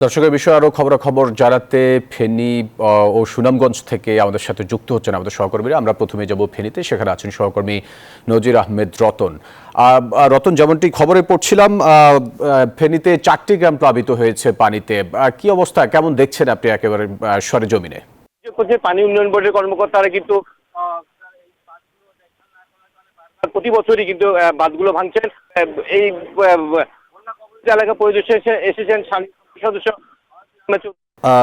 দর্শকের বিষয়ে আরো খবরাখবর জানাতে ফেনী ও সুনামগঞ্জ থেকে আমাদের সাথে যুক্ত হচ্ছেন আমাদের সহকর্মীরা। আমরা প্রথমে যাব ফেনীতে, সেখানে আছেন সহকর্মী নজির আহমেদ রতন। রতন, যেমনটি খবরে পড়ছিলাম, ফেনীতে 4টি গ্রাম প্লাবিত হয়েছে পানিতে। কি অবস্থা, কেমন দেখছেন আপনি একেবারে সরেজমিনে? পানি উন্নয়ন বোর্ডের কর্মকর্তারা কিন্তু প্রতি বছরই কিন্তু বাঁধগুলো ভাঙছেন। এই এলাকা পরিদর্শনে এসেছেন সদস্য।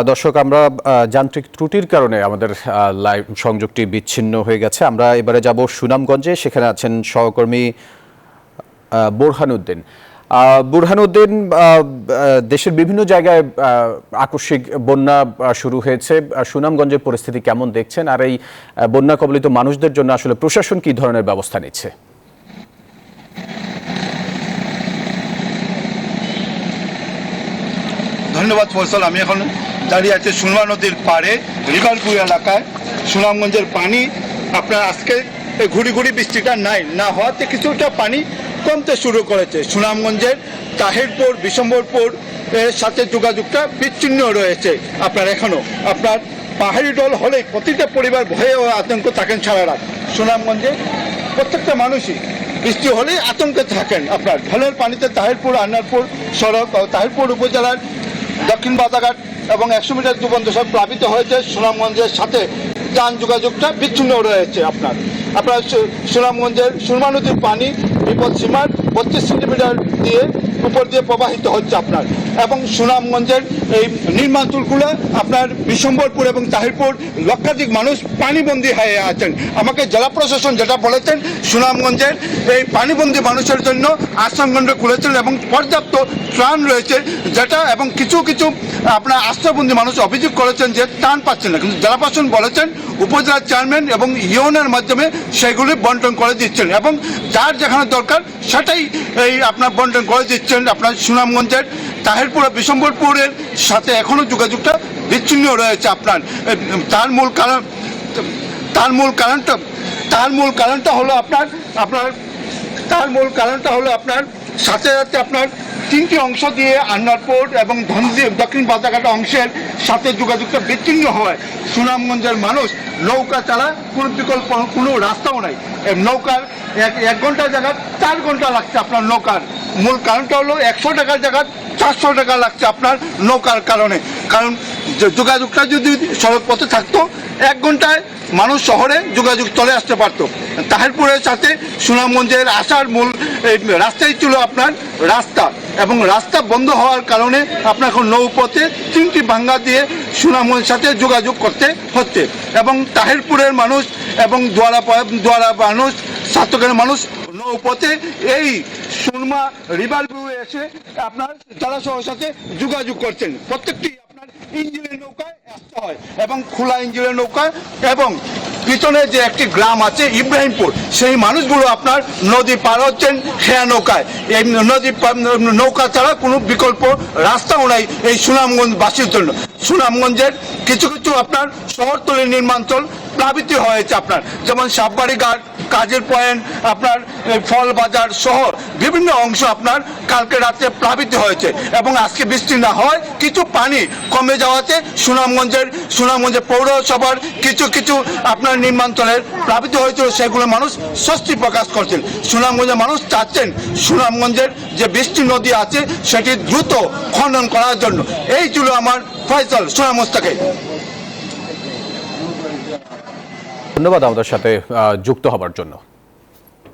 দর্শক, আমরা যান্ত্রিক ত্রুটির কারণে আমাদের লাইভ সংযোগটি বিচ্ছিন্ন হয়ে গেছে। আমরা এবারে যাব সুনামগঞ্জে, সেখানে আছেন সহকর্মী বুরহানুদ্দিন। বুরহানুদ্দিন, দেশের বিভিন্ন জায়গায় আকস্মিক বন্যা শুরু হয়েছে। সুনামগঞ্জের পরিস্থিতি কেমন দেখছেন, আর এই বন্যা কবলিত মানুষদের জন্য আসলে প্রশাসন কি ধরনের ব্যবস্থা নিচ্ছে? ধন্যবাদ ফয়সাল। আমি এখন দাঁড়িয়ে আছি সুরমা নদীর পাড়ে রিভারপুর এলাকায়। সুনামগঞ্জের পানি আপনার আজকে ঘুরি ঘুরি বৃষ্টিটা না হওয়াতে কিছুটা পানি কমতে শুরু করেছে। সুনামগঞ্জের তাহিরপুর বিশম্বরপুর এর সাথে যোগাযোগটা বিচ্ছিন্ন রয়েছে। আপনার এখনো আপনার পাহাড়ি ঢল হলে প্রতিটা পরিবার ভয়ে ও আতঙ্ক থাকেন সারা রাত। সুনামগঞ্জে প্রত্যেকটা মানুষই বৃষ্টি হলেই আতঙ্কে থাকেন। আপনার ঢলের পানিতে তাহিরপুর আন্নারপুর সড়ক ও তাহিরপুর উপজেলার দক্ষিণ বাজারঘাট এবং 100 মিটার দুবন্ধ সব প্লাবিত হয়েছে। সুনামগঞ্জের সাথে যান যোগাযোগটা বিচ্ছিন্ন রয়েছে। আপনার সুনামগঞ্জের সুরমা নদীর পানি বিপদ সীমার 32 সেন্টিমিটার দিয়ে উপর দিয়ে প্রবাহিত হচ্ছে আপনার। এবং সুনামগঞ্জের এই নির্মাণচুলগুলো আপনার বিশম্বরপুর এবং তাহিরপুর লক্ষাধিক মানুষ পানিবন্দী হয়ে আছেন। আমাকে জেলা প্রশাসন যেটা বলেছেন, সুনামগঞ্জের এই পানিবন্দী মানুষের জন্য আশ্রমকেন্দ্র খুলেছেন এবং পর্যাপ্ত ত্রাণ রয়েছে, যেটা এবং কিছু কিছু আপনার আশ্রয়বন্দী মানুষ অভিযোগ করেছেন যে ত্রাণ পাচ্ছেন না, কিন্তু জেলা প্রশাসন বলেছেন উপজেলা চেয়ারম্যান এবং ইউনিয়নের মাধ্যমে সেগুলি বন্টন করে দিচ্ছেন এবং যার যেখানে দরকার সেটাই এই আপনার বন্টন করে দিচ্ছেন। আপনার সুনামগঞ্জের তাহিরপুর বিশম্বরপুরের সাথে এখনো যোগাযোগটা বিচ্ছিন্ন রয়েছে। আপনার তার মূল কারণটা হলো আপনার সাথে আপনার 3টি অংশ দিয়ে আন্নারপুর এবং দক্ষিণ বাজারঘাট অংশের সাথে যোগাযোগটা বিচ্ছিন্ন হয়। সুনামগঞ্জের মানুষ নৌকা ছাড়া কোনো বিকল্প কোনো রাস্তাও নাই। নৌকার 1 ঘন্টার জায়গা 4 ঘন্টা লাগছে আপনার নৌকার। মূল কারণটা হলো 100 টাকার জায়গা 400 টাকা লাগছে আপনার নৌকার কারণে। কারণ যোগাযোগটা যদি সড়ক পথে থাকতো 1 ঘন্টায় মানুষ শহরে যোগাযোগ চলে আসতে পারতো। তাহিরপুরের সাথে সুনামগঞ্জের আসার মূল রাস্তাই ছিল আপনার রাস্তা, এবং রাস্তা বন্ধ হওয়ার কারণে আপনার এখন নৌপথে 3টি ভাঙ্গা দিয়ে সুনামগঞ্জের সাথে যোগাযোগ করতে হচ্ছে। এবং তাহিরপুরের মানুষ এবং দোয়ারা মানুষ, সাতকের মানুষ নৌপথে এই সুরমা রিভার ভিউয়ে এসে আপনার জলাশয়ের সাথে যোগাযোগ করছেন। প্রত্যেকটি আপনার ইঞ্জিনের নৌকায় আসতে হয় এবং খোলা ইঞ্জিনের নৌকা, এবং পিছনে যে একটি গ্রাম আছে ইব্রাহিমপুর, সেই মানুষগুলো আপনার নদী পার হচ্ছেন খেয়া নৌকায়। এই নৌকা ছাড়া কোনো বিকল্প রাস্তাও নাই এই সুনামগঞ্জবাসীর জন্য। সুনামগঞ্জের কিছু কিছু আপনার শহরতলি নির্মাণস্থল প্লাবিত হয়েছে আপনার, যেমন সাববাড়ি ঘাট, কাজের পয়েন্ট, আপনার ফল বাজার সহ বিভিন্ন অংশ আপনার কালকে রাতে প্লাবিত হয়েছে। এবং আজকে বৃষ্টি না হয় কিছু পানি কমে যাওয়াতে সুনামগঞ্জের পৌরসভার কিছু আপনার নির্মাণস্থলের প্লাবিত হয়েছিল, সেগুলো মানুষ স্বস্তি প্রকাশ করছেন। সুনামগঞ্জের মানুষ চাচ্ছেন সুনামগঞ্জের যে বৃষ্টি নদী আছে সেটি দ্রুত খনন করার জন্য। এই ছিল আমার ফয়সাল সুনামগঞ্জ থেকে। ধন্যবাদ আমাদের সাথে যুক্ত হবার জন্য।